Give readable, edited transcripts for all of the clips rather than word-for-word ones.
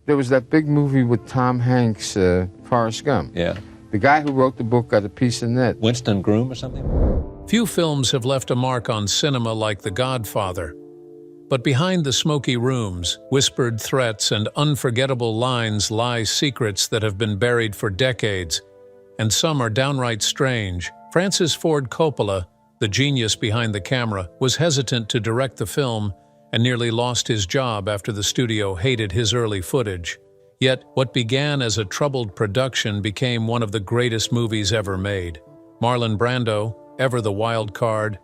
There was that big movie with Tom Hanks, Forrest Gump. Yeah. The guy who wrote the book got a piece in that. Winston Groom or something? Few films have left a mark on cinema like The Godfather. But behind the smoky rooms, whispered threats, and unforgettable lines lie secrets that have been buried for decades, and some are downright strange. Francis Ford Coppola, the genius behind the camera, was hesitant to direct the film and nearly lost his job after the studio hated his early footage. Yet, what began as a troubled production became one of the greatest movies ever made. Marlon Brando, ever the wild card,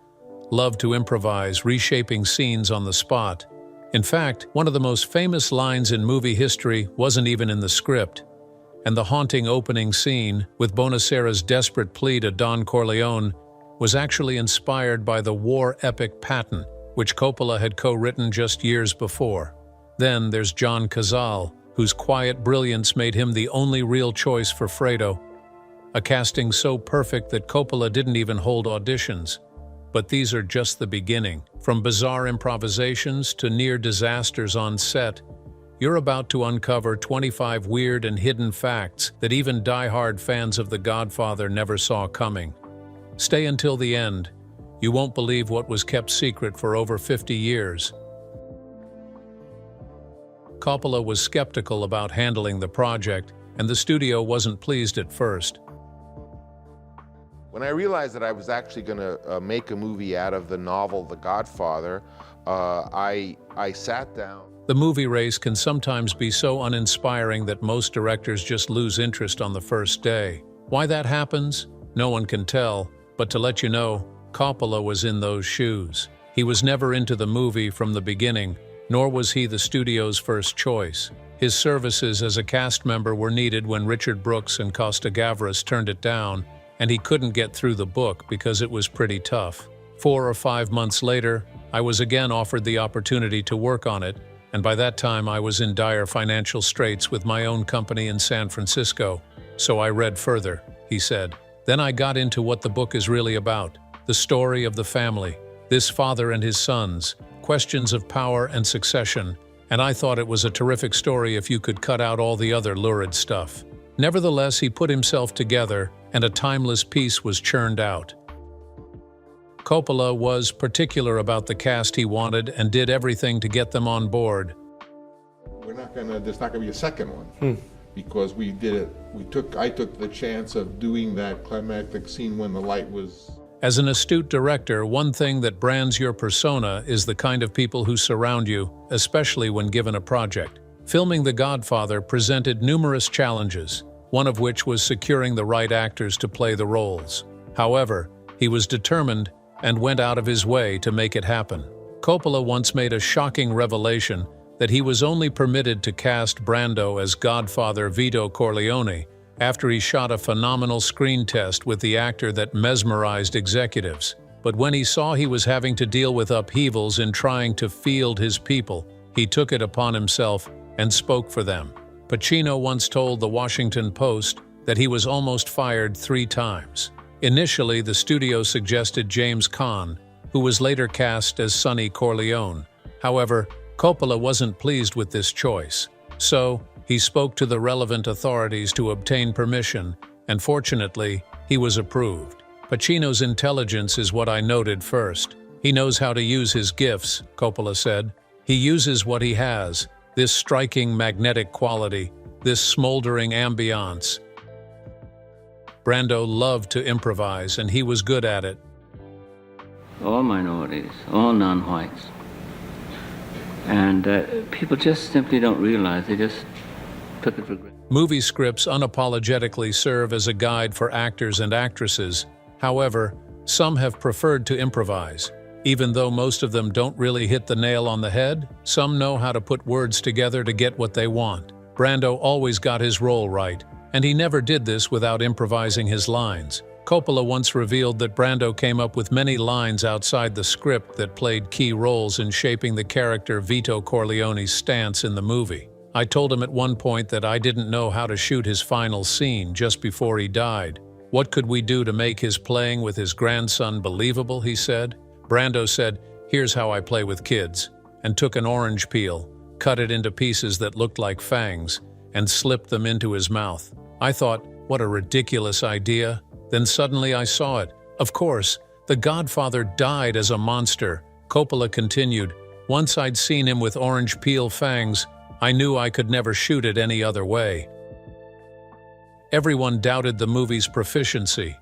loved to improvise, reshaping scenes on the spot. In fact, one of the most famous lines in movie history wasn't even in the script. And the haunting opening scene, with Bonacera's desperate plea to Don Corleone, was actually inspired by the war epic Patton, which Coppola had co-written just years before. Then there's John Cazale, whose quiet brilliance made him the only real choice for Fredo, a casting so perfect that Coppola didn't even hold auditions. But these are just the beginning. From bizarre improvisations to near disasters on set, you're about to uncover 25 weird and hidden facts that even die-hard fans of The Godfather never saw coming. Stay until the end. You won't believe what was kept secret for over 50 years. Coppola was skeptical about handling the project, and the studio wasn't pleased at first. When I realized that I was actually going to make a movie out of the novel The Godfather, I sat down. The movie race can sometimes be so uninspiring that most directors just lose interest on the first day. Why that happens? No one can tell, but to let you know, Coppola was in those shoes. He was never into the movie from the beginning, nor was he the studio's first choice. His services as a cast member were needed when Richard Brooks and Costa Gavras turned it down, and he couldn't get through the book because it was pretty tough. 4 or 5 months later, I was again offered the opportunity to work on it, and by that time I was in dire financial straits with my own company in San Francisco. So I read further, he said. Then I got into what the book is really about, the story of the family, this father and his sons, questions of power and succession, and I thought it was a terrific story if you could cut out all the other lurid stuff. Nevertheless, he put himself together, and a timeless piece was churned out. Coppola was particular about the cast he wanted and did everything to get them on board. There's not gonna be a second one, because we did it. I took the chance of doing that climactic scene when the light was. As an astute director, one thing that brands your persona is the kind of people who surround you, especially when given a project. Filming The Godfather presented numerous challenges, one of which was securing the right actors to play the roles. However, he was determined and went out of his way to make it happen. Coppola once made a shocking revelation that he was only permitted to cast Brando as Godfather Vito Corleone after he shot a phenomenal screen test with the actor that mesmerized executives. But when he saw he was having to deal with upheavals in trying to field his people, he took it upon himself and spoke for them. Pacino once told the Washington Post that he was almost fired 3 times. Initially, the studio suggested James Caan, who was later cast as Sonny Corleone. However, Coppola wasn't pleased with this choice. So, he spoke to the relevant authorities to obtain permission, and fortunately, he was approved. Pacino's intelligence is what I noted first. He knows how to use his gifts, Coppola said. He uses what he has, this striking magnetic quality, this smoldering ambiance. Brando loved to improvise, and he was good at it. All minorities, all non-whites. And people just simply don't realize, they just took it for granted. Movie scripts unapologetically serve as a guide for actors and actresses. However, some have preferred to improvise. Even though most of them don't really hit the nail on the head, some know how to put words together to get what they want. Brando always got his role right, and he never did this without improvising his lines. Coppola once revealed that Brando came up with many lines outside the script that played key roles in shaping the character Vito Corleone's stance in the movie. I told him at one point that I didn't know how to shoot his final scene just before he died. What could we do to make his playing with his grandson believable, he said. Brando said, "Here's how I play with kids," and took an orange peel, cut it into pieces that looked like fangs, and slipped them into his mouth. I thought, what a ridiculous idea. Then suddenly I saw it. Of course, the Godfather died as a monster. Coppola continued, once I'd seen him with orange peel fangs, I knew I could never shoot it any other way. Everyone doubted the movie's proficiency.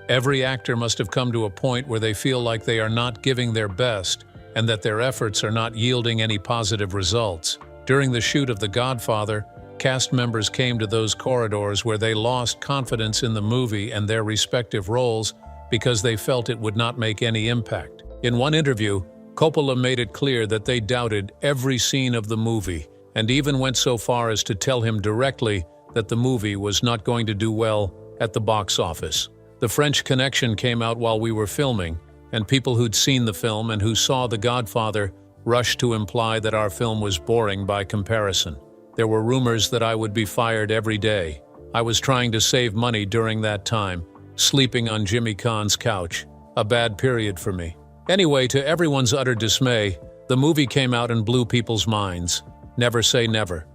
Every actor must have come to a point where they feel like they are not giving their best and that their efforts are not yielding any positive results. During the shoot of The Godfather, cast members came to those corridors where they lost confidence in the movie and their respective roles because they felt it would not make any impact. In one interview, Coppola made it clear that they doubted every scene of the movie and even went so far as to tell him directly that the movie was not going to do well at the box office. The French Connection came out while we were filming, and people who'd seen the film and who saw The Godfather rushed to imply that our film was boring by comparison. There were rumors that I would be fired every day. I was trying to save money during that time, sleeping on Jimmy Kahn's couch. A bad period for me. Anyway, to everyone's utter dismay, the movie came out and blew people's minds. Never say never.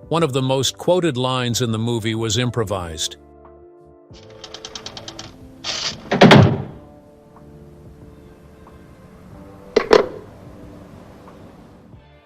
One of the most quoted lines in the movie was improvised.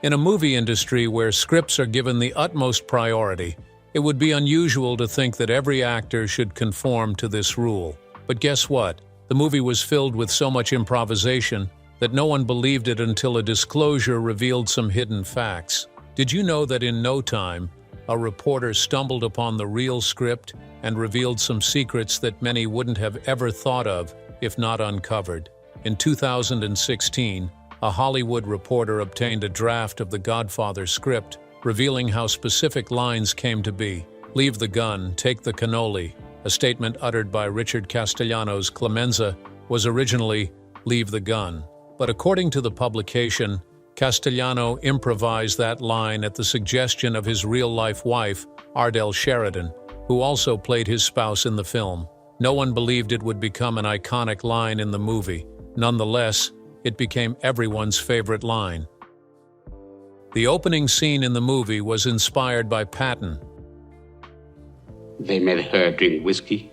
In a movie industry where scripts are given the utmost priority, it would be unusual to think that every actor should conform to this rule. But guess what? The movie was filled with so much improvisation that no one believed it until a disclosure revealed some hidden facts. Did you know that in no time, a reporter stumbled upon the real script and revealed some secrets that many wouldn't have ever thought of if not uncovered? In 2016, a Hollywood reporter obtained a draft of the Godfather script, revealing how specific lines came to be. "Leave the gun, take the cannoli," a statement uttered by Richard Castellano's Clemenza, was originally "leave the gun." But according to the publication, Castellano improvised that line at the suggestion of his real-life wife, Ardell Sheridan, who also played his spouse in the film. No one believed it would become an iconic line in the movie. Nonetheless, it became everyone's favorite line. The opening scene in the movie was inspired by Patton. They made her drink whiskey,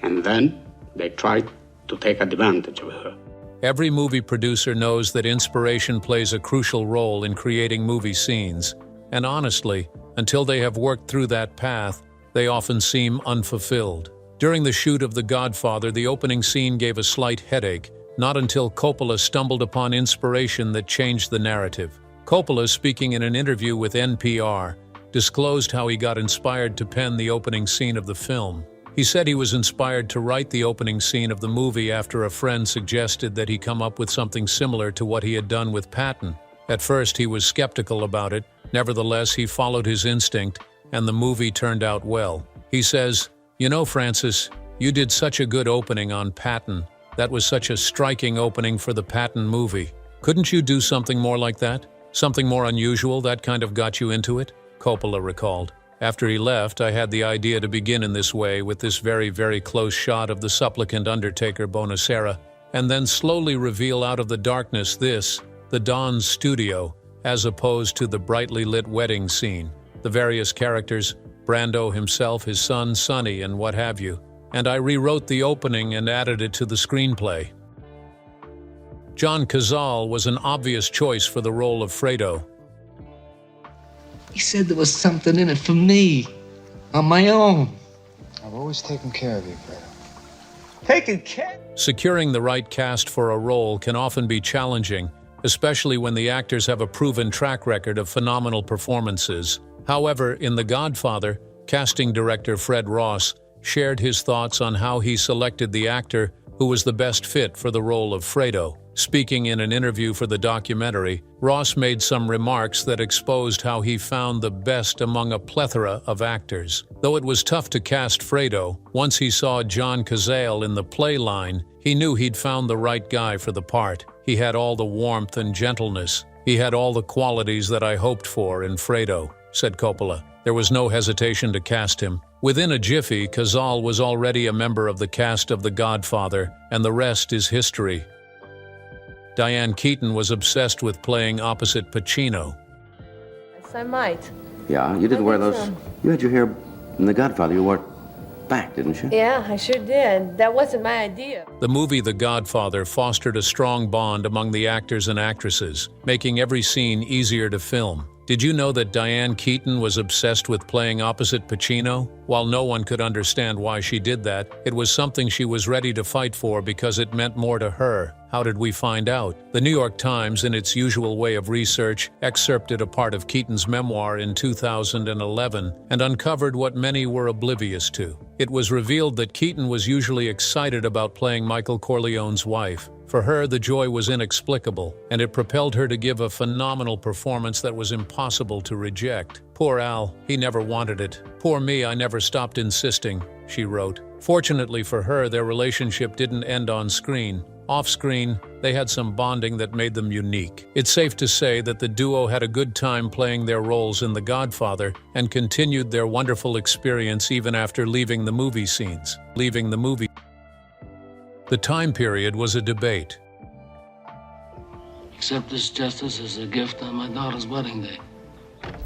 and then they tried to take advantage of her. Every movie producer knows that inspiration plays a crucial role in creating movie scenes, and honestly, until they have worked through that path, they often seem unfulfilled. During the shoot of The Godfather, the opening scene gave a slight headache, not until Coppola stumbled upon inspiration that changed the narrative. Coppola, speaking in an interview with NPR, disclosed how he got inspired to pen the opening scene of the film. He said he was inspired to write the opening scene of the movie after a friend suggested that he come up with something similar to what he had done with Patton. At first, he was skeptical about it. Nevertheless, he followed his instinct, and the movie turned out well. He says, "You know, Francis, you did such a good opening on Patton. That was such a striking opening for the Patton movie. Couldn't you do something more like that? Something more unusual that kind of got you into it?" Coppola recalled. "After he left, I had the idea to begin in this way with this very, very close shot of the supplicant undertaker Bonacera, and then slowly reveal out of the darkness this, the Don's studio, as opposed to the brightly lit wedding scene, the various characters, Brando himself, his son, Sonny, and what have you. And I rewrote the opening and added it to the screenplay." John Cazale was an obvious choice for the role of Fredo. He said there was something in it for me, on my own. I've always taken care of you, Fredo. Taking care? Securing the right cast for a role can often be challenging, especially when the actors have a proven track record of phenomenal performances. However, in The Godfather, casting director Fred Ross shared his thoughts on how he selected the actor who was the best fit for the role of Fredo. Speaking in an interview for the documentary, Ross made some remarks that exposed how he found the best among a plethora of actors. Though it was tough to cast Fredo, once he saw John Cazale in the play line, he knew he'd found the right guy for the part. He had all the warmth and gentleness. He had all the qualities that I hoped for in Fredo, said Coppola. There was no hesitation to cast him. Within a jiffy, Cazale was already a member of the cast of The Godfather, and the rest is history. Diane Keaton was obsessed with playing opposite Pacino. Yes, I might. Yeah, you did wear think those. so. You had your hair in The Godfather. You wore it back, didn't you? Yeah, I sure did. That wasn't my idea. The movie The Godfather fostered a strong bond among the actors and actresses, making every scene easier to film. Did you know that Diane Keaton was obsessed with playing opposite Pacino? While no one could understand why she did that, it was something she was ready to fight for because it meant more to her. How did we find out? The New York Times, in its usual way of research, excerpted a part of Keaton's memoir in 2011 and uncovered what many were oblivious to. It was revealed that Keaton was usually excited about playing Michael Corleone's wife. For her, the joy was inexplicable, and it propelled her to give a phenomenal performance that was impossible to reject. Poor Al, he never wanted it. Poor me, I never stopped insisting, she wrote. Fortunately for her, their relationship didn't end on screen. Off-screen, they had some bonding that made them unique. It's safe to say that the duo had a good time playing their roles in The Godfather and continued their wonderful experience even after leaving the movie scenes. The time period was a debate. Accept this justice as a gift on my daughter's wedding day.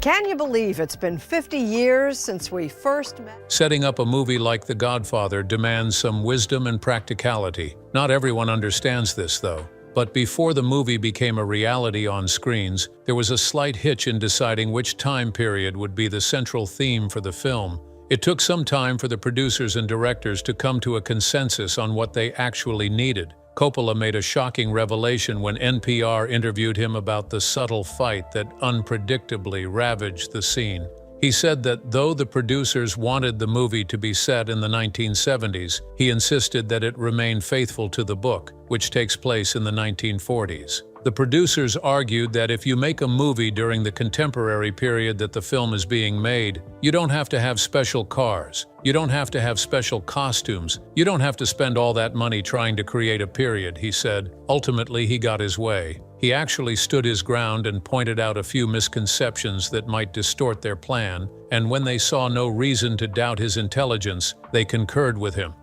Can you believe it's been 50 years since we first met? Setting up a movie like The Godfather demands some wisdom and practicality. Not everyone understands this, though. But before the movie became a reality on screens, there was a slight hitch in deciding which time period would be the central theme for the film. It took some time for the producers and directors to come to a consensus on what they actually needed. Coppola made a shocking revelation when NPR interviewed him about the subtle fight that unpredictably ravaged the scene. He said that though the producers wanted the movie to be set in the 1970s, he insisted that it remain faithful to the book, which takes place in the 1940s. The producers argued that if you make a movie during the contemporary period that the film is being made, you don't have to have special cars, you don't have to have special costumes, you don't have to spend all that money trying to create a period, he said. Ultimately, he got his way. He actually stood his ground and pointed out a few misconceptions that might distort their plan, and when they saw no reason to doubt his intelligence, they concurred with him.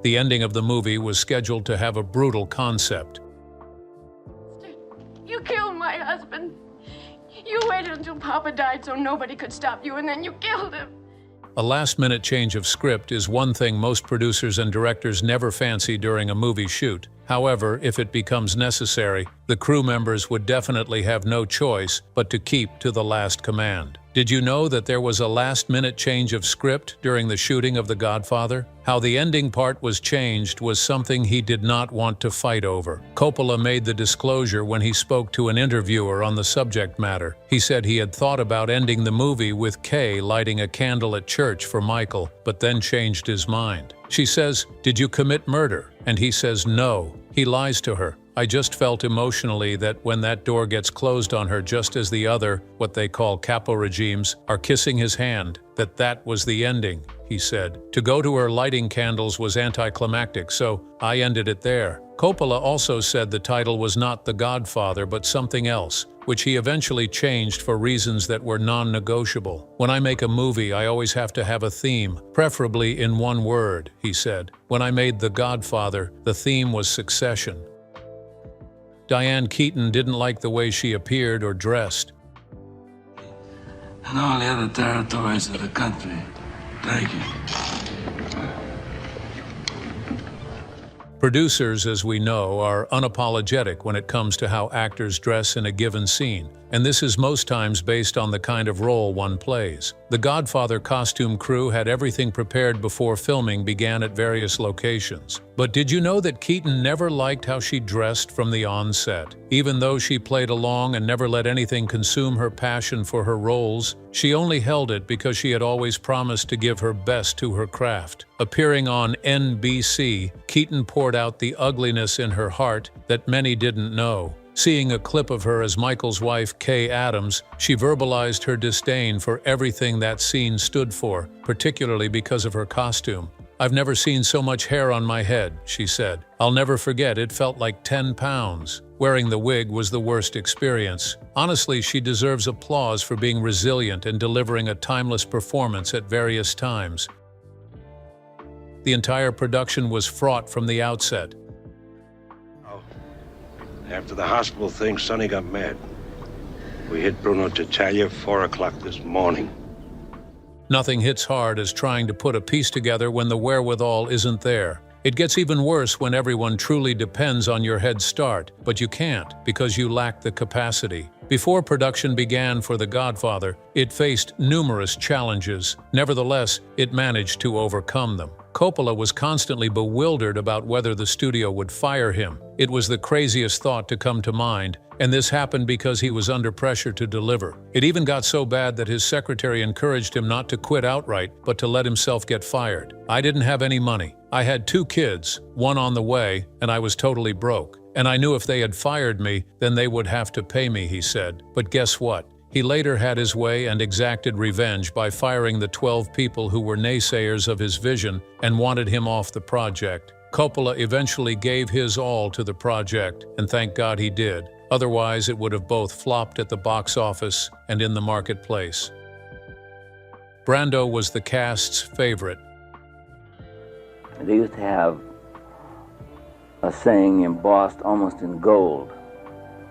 The ending of the movie was scheduled to have a brutal concept. You killed my husband. You waited until Papa died so nobody could stop you, and then you killed him. A last-minute change of script is one thing most producers and directors never fancy during a movie shoot. However, if it becomes necessary, the crew members would definitely have no choice but to keep to the last command. Did you know that there was a last-minute change of script during the shooting of The Godfather? How the ending part was changed was something he did not want to fight over. Coppola made the disclosure when he spoke to an interviewer on the subject matter. He said he had thought about ending the movie with Kay lighting a candle at church for Michael, but then changed his mind. She says, "Did you commit murder?" And he says, "No." He lies to her. "I just felt emotionally that when that door gets closed on her just as the other, what they call capo regimes, are kissing his hand, that was the ending," he said. "To go to her lighting candles was anticlimactic, so I ended it there." Coppola also said the title was not The Godfather but something else, which he eventually changed for reasons that were non-negotiable. "When I make a movie, I always have to have a theme, preferably in one word," he said. "When I made The Godfather, the theme was succession." Diane Keaton didn't like the way she appeared or dressed. And all the other territories of the country. Thank you. Producers, as we know, are unapologetic when it comes to how actors dress in a given scene, and this is most times based on the kind of role one plays. The Godfather costume crew had everything prepared before filming began at various locations. But did you know that Keaton never liked how she dressed from the onset? Even though she played along and never let anything consume her passion for her roles, she only held it because she had always promised to give her best to her craft. Appearing on NBC, Keaton poured out the ugliness in her heart that many didn't know. Seeing a clip of her as Michael's wife, Kay Adams, she verbalized her disdain for everything that scene stood for, particularly because of her costume. "I've never seen so much hair on my head," she said. "I'll never forget, it felt like 10 pounds. Wearing the wig was the worst experience." Honestly, she deserves applause for being resilient and delivering a timeless performance at various times. The entire production was fraught from the outset. After the hospital thing, Sonny got mad. We hit Bruno Titalia 4 o'clock this morning. Nothing hits hard as trying to put a piece together when the wherewithal isn't there. It gets even worse when everyone truly depends on your head start, but you can't because you lack the capacity. Before production began for The Godfather, it faced numerous challenges. Nevertheless, it managed to overcome them. Coppola was constantly bewildered about whether the studio would fire him. It was the craziest thought to come to mind, and this happened because he was under pressure to deliver. It even got so bad that his secretary encouraged him not to quit outright, but to let himself get fired. "I didn't have any money. I had 2 kids, one on the way, and I was totally broke. And I knew if they had fired me, then they would have to pay me," he said. But guess what? He later had his way and exacted revenge by firing the 12 people who were naysayers of his vision and wanted him off the project. Coppola eventually gave his all to the project, and thank God he did. Otherwise, it would have both flopped at the box office and in the marketplace. Brando was the cast's favorite. They used to have a saying embossed almost in gold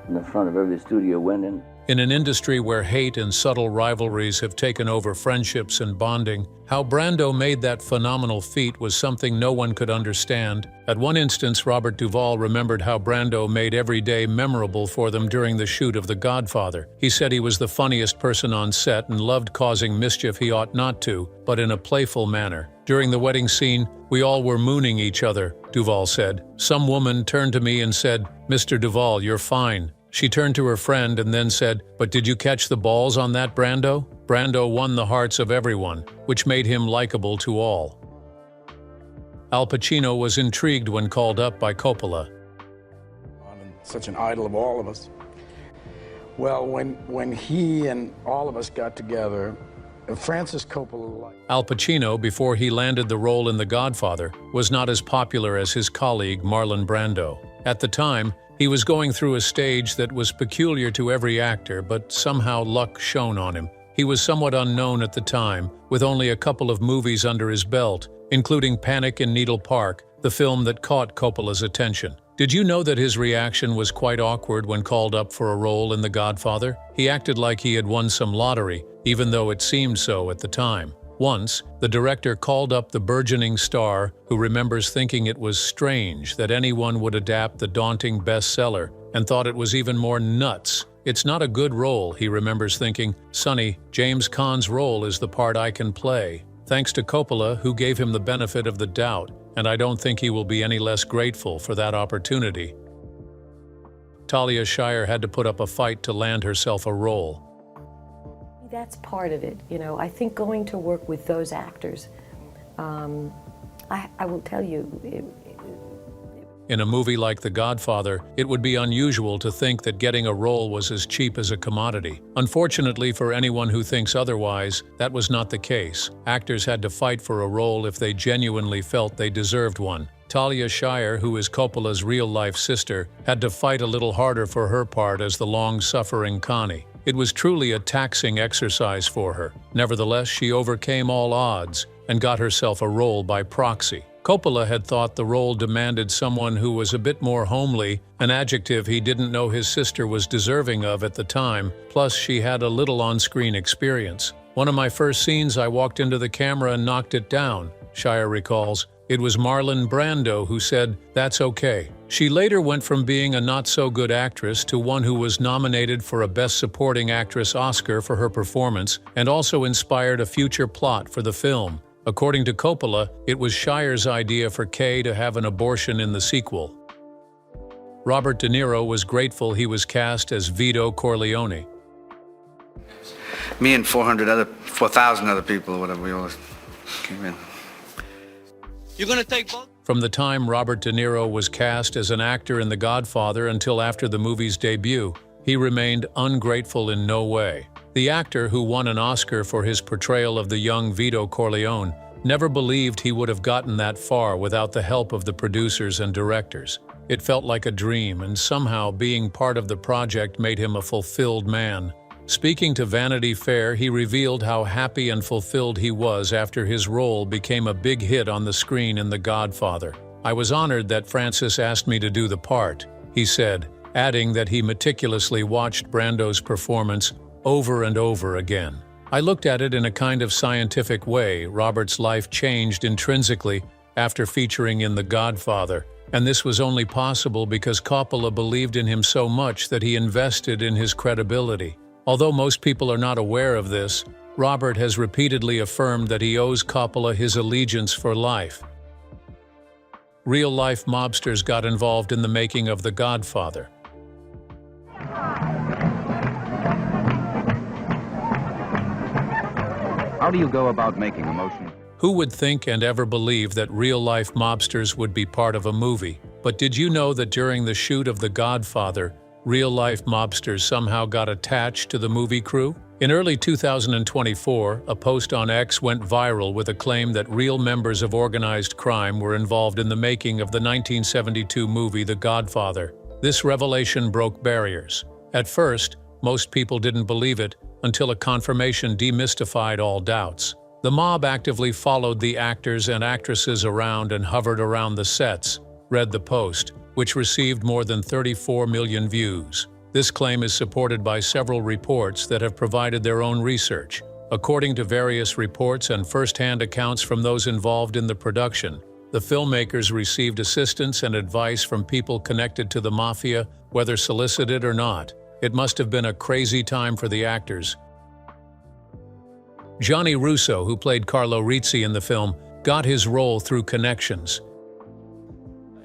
in the front of every studio window. In an industry where hate and subtle rivalries have taken over friendships and bonding, how Brando made that phenomenal feat was something no one could understand. At one instance, Robert Duvall remembered how Brando made every day memorable for them during the shoot of The Godfather. He said he was the funniest person on set and loved causing mischief he ought not to, but in a playful manner. During the wedding scene, we all were mooning each other, Duvall said. Some woman turned to me and said, "Mr. Duvall, you're fine." She turned to her friend and then said, "But did you catch the balls on that, Brando?" Brando won the hearts of everyone, which made him likable to all. Al Pacino was intrigued when called up by Coppola. Such an idol of all of us. Well, when he and all of us got together, Francis Coppola... Al Pacino, before he landed the role in The Godfather, was not as popular as his colleague Marlon Brando. At the time, he was going through a stage that was peculiar to every actor, but somehow luck shone on him. He was somewhat unknown at the time, with only a couple of movies under his belt, including Panic in Needle Park, the film that caught Coppola's attention. Did you know that his reaction was quite awkward when called up for a role in The Godfather? He acted like he had won some lottery, even though it seemed so at the time. Once, the director called up the burgeoning star, who remembers thinking it was strange that anyone would adapt the daunting bestseller, and thought it was even more nuts. "It's not a good role," he remembers thinking. "Sonny, James Caan's role is the part I can play." Thanks to Coppola, who gave him the benefit of the doubt, and I don't think he will be any less grateful for that opportunity. Talia Shire had to put up a fight to land herself a role. That's part of it, you know. I think going to work with those actors, I will tell you, in a movie like The Godfather, it would be unusual to think that getting a role was as cheap as a commodity. Unfortunately for anyone who thinks otherwise, that was not the case. Actors had to fight for a role if they genuinely felt they deserved one. Talia Shire, who is Coppola's real-life sister, had to fight a little harder for her part as the long-suffering Connie. It was truly a taxing exercise for her. Nevertheless, she overcame all odds and got herself a role by proxy. Coppola had thought the role demanded someone who was a bit more homely, an adjective he didn't know his sister was deserving of at the time, plus she had a little on-screen experience. "One of my first scenes, I walked into the camera and knocked it down," Shire recalls. "It was Marlon Brando who said, 'That's okay.'" She later went from being a not-so-good actress to one who was nominated for a Best Supporting Actress Oscar for her performance, and also inspired a future plot for the film. According to Coppola, it was Shire's idea for Kay to have an abortion in the sequel. Robert De Niro was grateful he was cast as Vito Corleone. Me and 4,000 other people, whatever, we all came in. You're gonna take both? From the time Robert De Niro was cast as an actor in The Godfather until after the movie's debut, he remained ungrateful in no way. The actor, who won an Oscar for his portrayal of the young Vito Corleone, never believed he would have gotten that far without the help of the producers and directors. It felt like a dream, and somehow being part of the project made him a fulfilled man. Speaking to Vanity Fair, he revealed how happy and fulfilled he was after his role became a big hit on the screen in The Godfather. "I was honored that Francis asked me to do the part," he said. adding that he meticulously watched Brando's performance over and over again. I looked at it in a kind of scientific way. Robert's life changed intrinsically after featuring in The Godfather, and this was only possible because Coppola believed in him so much that he invested in his credibility. Although most people are not aware of this, Robert has repeatedly affirmed that he owes Coppola his allegiance for life. Real-life mobsters got involved in the making of The Godfather. How do you go about making a motion? Who would think and ever believe that real-life mobsters would be part of a movie? But did you know that during the shoot of The Godfather, real-life mobsters somehow got attached to the movie crew? In early 2024, a post on X went viral with a claim that real members of organized crime were involved in the making of the 1972 movie The Godfather. This revelation broke barriers. At first, most people didn't believe it until a confirmation demystified all doubts. The mob actively followed the actors and actresses around and hovered around the sets, read the post, which received more than 34 million views. This claim is supported by several reports that have provided their own research. According to various reports and first-hand accounts from those involved in the production, the filmmakers received assistance and advice from people connected to the Mafia, whether solicited or not. It must have been a crazy time for the actors. Johnny Russo, who played Carlo Rizzi in the film, got his role through connections.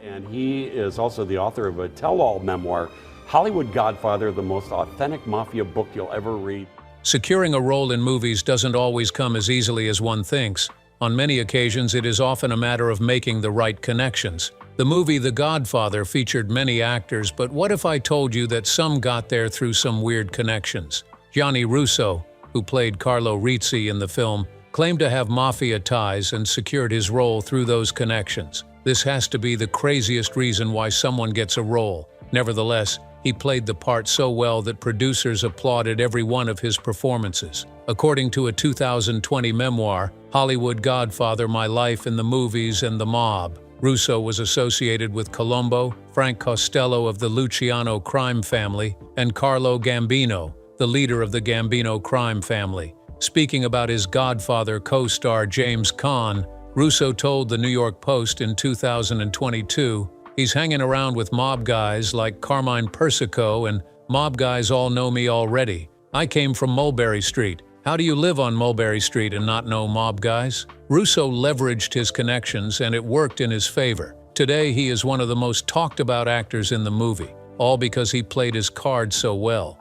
And he is also the author of a tell-all memoir, Hollywood Godfather, the most authentic mafia book you'll ever read. Securing a role in movies doesn't always come as easily as one thinks. On many occasions, it is often a matter of making the right connections. The movie The Godfather featured many actors, but what if I told you that some got there through some weird connections? Johnny Russo, who played Carlo Rizzi in the film, claimed to have mafia ties and secured his role through those connections. This has to be the craziest reason why someone gets a role. Nevertheless, he played the part so well that producers applauded every one of his performances. According to a 2020 memoir, Hollywood Godfather: My Life in the Movies and the Mob, Russo was associated with Colombo, Frank Costello of the Luciano crime family, and Carlo Gambino, the leader of the Gambino crime family. Speaking about his Godfather co-star James Caan, Russo told the New York Post in 2022, "He's hanging around with mob guys like Carmine Persico, and mob guys all know me already. I came from Mulberry Street. How do you live on Mulberry Street and not know mob guys?" Russo leveraged his connections, and it worked in his favor. Today, he is one of the most talked about actors in the movie, all because he played his cards so well.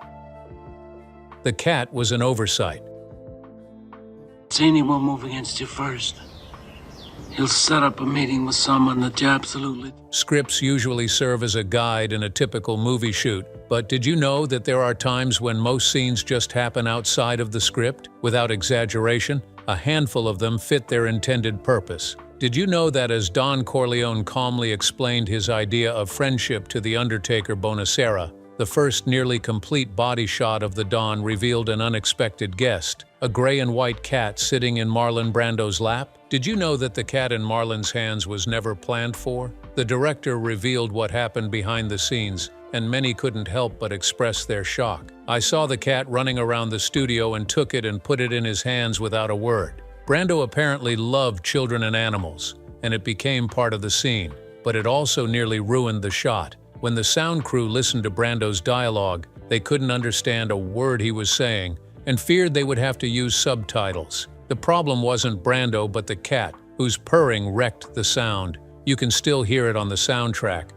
The cat was an oversight. Zany will move against you first. He'll set up a meeting with someone that you absolutely... Scripts usually serve as a guide in a typical movie shoot, but did you know that there are times when most scenes just happen outside of the script? Without exaggeration, a handful of them fit their intended purpose. Did you know that as Don Corleone calmly explained his idea of friendship to the Undertaker Bonacera, the first nearly complete body shot of the Don revealed an unexpected guest, a gray and white cat sitting in Marlon Brando's lap? Did you know that the cat in Marlon's hands was never planned for? The director revealed what happened behind the scenes, and many couldn't help but express their shock. "I saw the cat running around the studio and took it and put it in his hands without a word." Brando apparently loved children and animals, and it became part of the scene, but it also nearly ruined the shot. When the sound crew listened to Brando's dialogue, they couldn't understand a word he was saying and feared they would have to use subtitles. The problem wasn't Brando but the cat, whose purring wrecked the sound. You can still hear it on the soundtrack.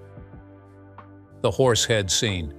The horsehead scene.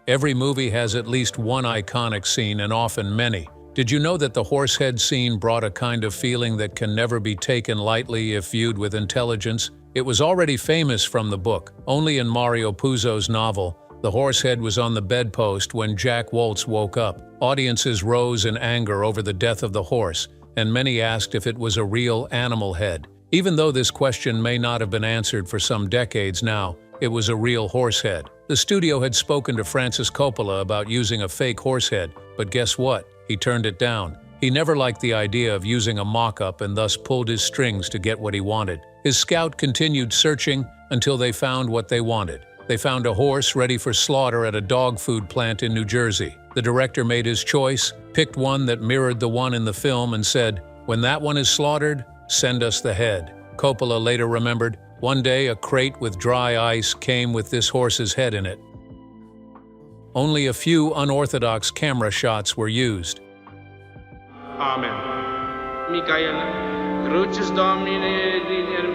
Every movie has at least one iconic scene, and often many. Did you know that the horsehead scene brought a kind of feeling that can never be taken lightly if viewed with intelligence? It was already famous from the book. Only in Mario Puzo's novel, the horsehead was on the bedpost when Jack Woltz woke up. Audiences rose in anger over the death of the horse, and many asked if it was a real animal head. Even though this question may not have been answered for some decades now, It was a real horse head. The studio had spoken to Francis Coppola about using a fake horse head, but guess what? He turned it down. He never liked the idea of using a mock-up and thus pulled his strings to get what he wanted. His scout continued searching until they found what they wanted. They found a horse ready for slaughter at a dog food plant in New Jersey. The director made his choice, picked one that mirrored the one in the film and said, "When that one is slaughtered, send us the head." Coppola later remembered, "One day a crate with dry ice came with this horse's head in it." Only a few unorthodox camera shots were used. Amen. Michael, crucis Domini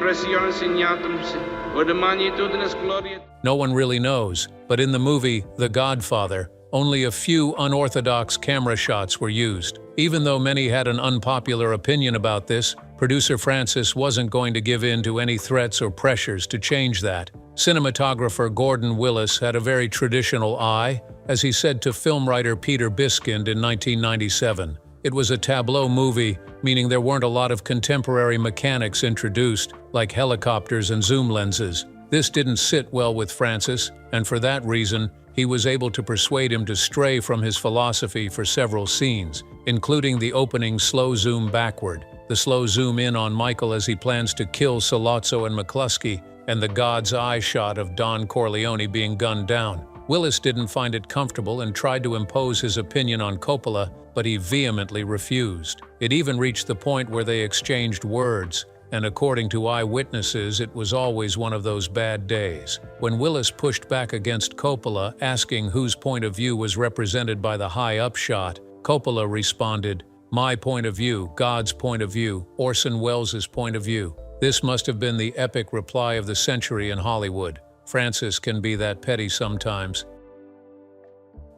impressione signatum or the magnitudinous gloria. No one really knows, but in the movie The Godfather, only a few unorthodox camera shots were used. Even though many had an unpopular opinion about this, producer Francis wasn't going to give in to any threats or pressures to change that. Cinematographer Gordon Willis had a very traditional eye, as he said to film writer Peter Biskind in 1997. It was a tableau movie, meaning there weren't a lot of contemporary mechanics introduced, like helicopters and zoom lenses. This didn't sit well with Francis, and for that reason, he was able to persuade him to stray from his philosophy for several scenes, including the opening slow zoom backward, the slow zoom in on Michael as he plans to kill Sollozzo and McCluskey, and the God's eye shot of Don Corleone being gunned down. Willis didn't find it comfortable and tried to impose his opinion on Coppola, but he vehemently refused. It even reached the point where they exchanged words, and according to eyewitnesses, it was always one of those bad days. When Willis pushed back against Coppola, asking whose point of view was represented by the high-up shot, Coppola responded, "My point of view, God's point of view, Orson Welles' point of view." This must have been the epic reply of the century in Hollywood. Francis can be that petty sometimes.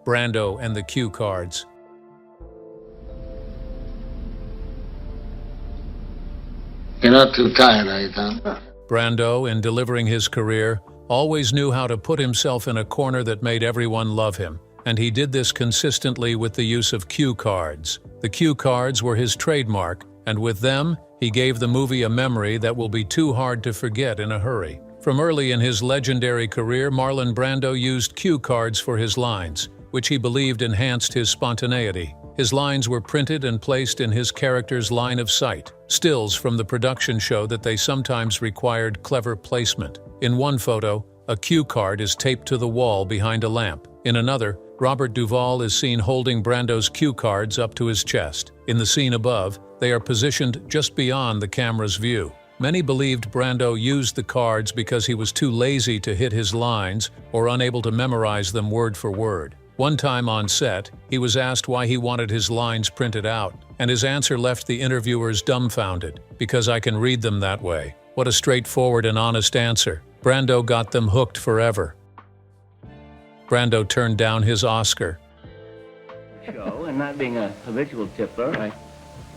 Brando and the cue cards. You're not too tired, are you, Tom? Brando, in delivering his career, always knew how to put himself in a corner that made everyone love him, and he did this consistently with the use of cue cards. The cue cards were his trademark, and with them, he gave the movie a memory that will be too hard to forget in a hurry. From early in his legendary career, Marlon Brando used cue cards for his lines, which he believed enhanced his spontaneity. His lines were printed and placed in his character's line of sight. Stills from the production show that they sometimes required clever placement. In one photo, a cue card is taped to the wall behind a lamp. In another, Robert Duvall is seen holding Brando's cue cards up to his chest. In the scene above, they are positioned just beyond the camera's view. Many believed Brando used the cards because he was too lazy to hit his lines or unable to memorize them word for word. One time on set, he was asked why he wanted his lines printed out, and his answer left the interviewers dumbfounded, "Because I can read them that way." What a straightforward and honest answer. Brando got them hooked forever. Brando turned down his Oscar. Show, and not being a habitual tippler,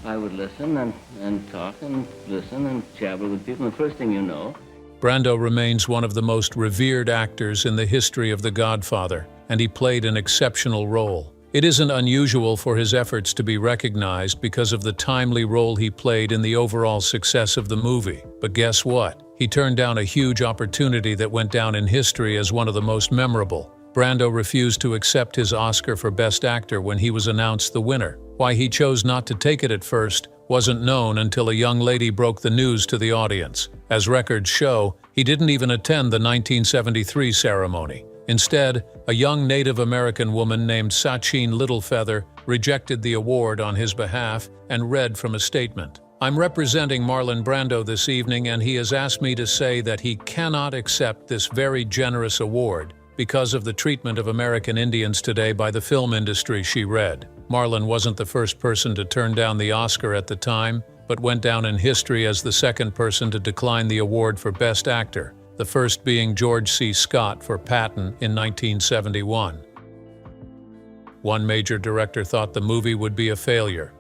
I would listen and talk and listen and jabber with people, and the first thing you know... Brando remains one of the most revered actors in the history of The Godfather, and he played an exceptional role. It isn't unusual for his efforts to be recognized because of the timely role he played in the overall success of the movie. But guess what? He turned down a huge opportunity that went down in history as one of the most memorable. Brando refused to accept his Oscar for Best Actor when he was announced the winner. Why he chose not to take it at first wasn't known until a young lady broke the news to the audience. As records show, he didn't even attend the 1973 ceremony. Instead, a young Native American woman named Sachin Littlefeather rejected the award on his behalf and read from a statement. "I'm representing Marlon Brando this evening, and he has asked me to say that he cannot accept this very generous award because of the treatment of American Indians today by the film industry," she read. Marlon wasn't the first person to turn down the Oscar at the time, but went down in history as the second person to decline the award for Best Actor, the first being George C. Scott for Patton in 1971. One major director thought the movie would be a failure.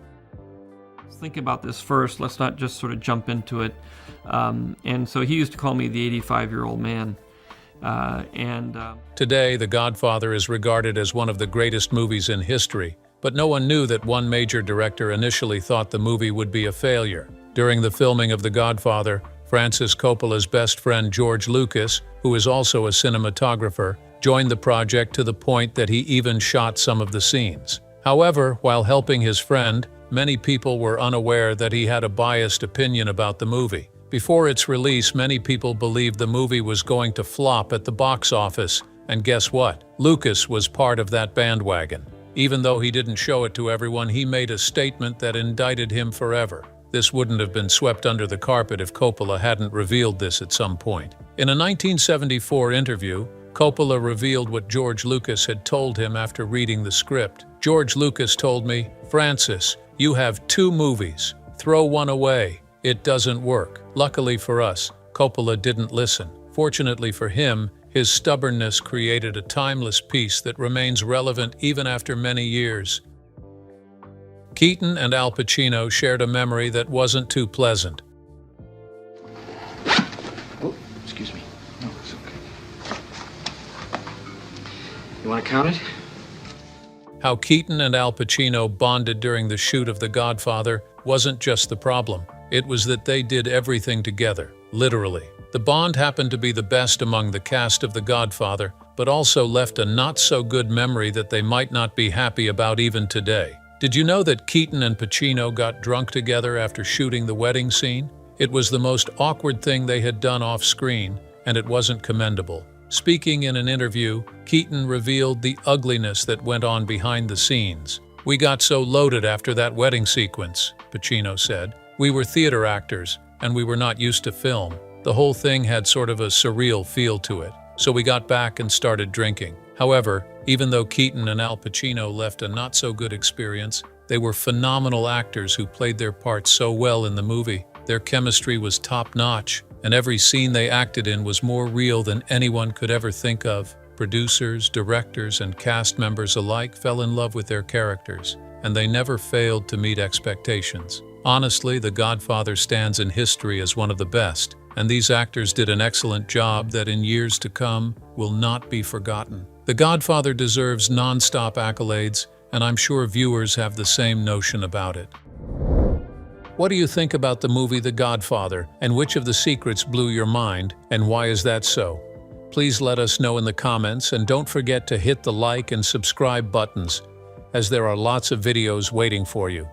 Let's think about this first. Let's not just sort of jump into it. And so he used to call me the 85-year-old man. Today, The Godfather is regarded as one of the greatest movies in history, but no one knew that one major director initially thought the movie would be a failure. During the filming of The Godfather, Francis Coppola's best friend George Lucas, who is also a cinematographer, joined the project to the point that he even shot some of the scenes. However, while helping his friend, many people were unaware that he had a biased opinion about the movie. Before its release, many people believed the movie was going to flop at the box office, and guess what? Lucas was part of that bandwagon. Even though he didn't show it to everyone, he made a statement that indicted him forever. This wouldn't have been swept under the carpet if Coppola hadn't revealed this at some point. In a 1974 interview, Coppola revealed what George Lucas had told him after reading the script. George Lucas told me, "Francis, you have 2 movies. Throw one away. It doesn't work." Luckily for us, Coppola didn't listen. Fortunately for him, his stubbornness created a timeless piece that remains relevant even after many years. Keaton and Al Pacino shared a memory that wasn't too pleasant. Oh, excuse me. No, it's okay. You want to count it? How Keaton and Al Pacino bonded during the shoot of The Godfather wasn't just the problem. It was that they did everything together, literally. The bond happened to be the best among the cast of The Godfather, but also left a not-so-good memory that they might not be happy about even today. Did you know that Keaton and Pacino got drunk together after shooting the wedding scene? It was the most awkward thing they had done off-screen, and it wasn't commendable. Speaking in an interview, Keaton revealed the ugliness that went on behind the scenes. "We got so loaded after that wedding sequence," Pacino said. "We were theater actors, and we were not used to film. The whole thing had sort of a surreal feel to it. So we got back and started drinking." However, even though Keaton and Al Pacino left a not-so-good experience, they were phenomenal actors who played their parts so well in the movie. Their chemistry was top-notch, and every scene they acted in was more real than anyone could ever think of. Producers, directors, and cast members alike fell in love with their characters, and they never failed to meet expectations. Honestly, The Godfather stands in history as one of the best, and these actors did an excellent job that in years to come will not be forgotten. The Godfather deserves non-stop accolades, and I'm sure viewers have the same notion about it. What do you think about the movie The Godfather, and which of the secrets blew your mind, and why is that so? Please let us know in the comments, and don't forget to hit the like and subscribe buttons, as there are lots of videos waiting for you.